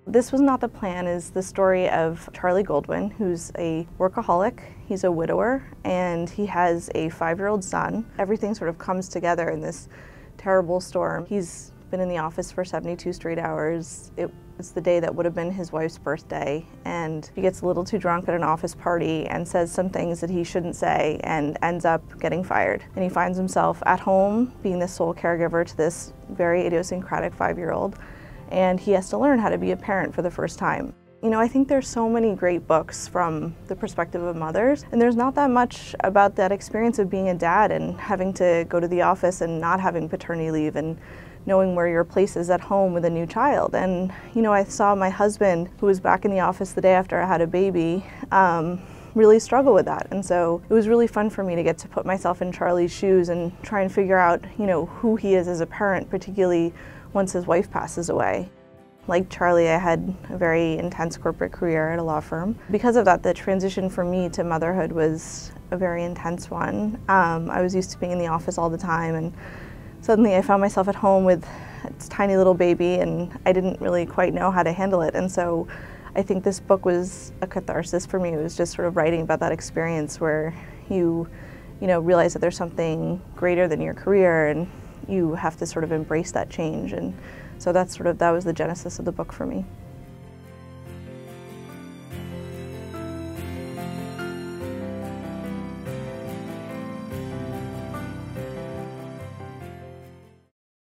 This Was Not the Plan is the story of Charlie Goldwyn, who's a workaholic. He's a widower, and he has a 5-year-old son. Everything sort of comes together in this terrible storm. He's been in the office for 72 straight hours. It's the day that would have been his wife's birthday, and he gets a little too drunk at an office party and says some things that he shouldn't say and ends up getting fired. And he finds himself at home being the sole caregiver to this very idiosyncratic 5-year-old. And he has to learn how to be a parent for the first time. You know, I think there's so many great books from the perspective of mothers, and there's not that much about that experience of being a dad and having to go to the office and not having paternity leave and knowing where your place is at home with a new child. And, you know, I saw my husband, who was back in the office the day after I had a baby, really struggle with that. And so it was really fun for me to get to put myself in Charlie's shoes and try and figure out, you know, who he is as a parent, particularly once his wife passes away. Like Charlie, I had a very intense corporate career at a law firm. Because of that, the transition for me to motherhood was a very intense one. I was used to being in the office all the time, and suddenly I found myself at home with this tiny little baby, and I didn't really quite know how to handle it. And so I think this book was a catharsis for me. It was just sort of writing about that experience where you realize that there's something greater than your career, and you have to sort of embrace that change. And so that was the genesis of the book for me.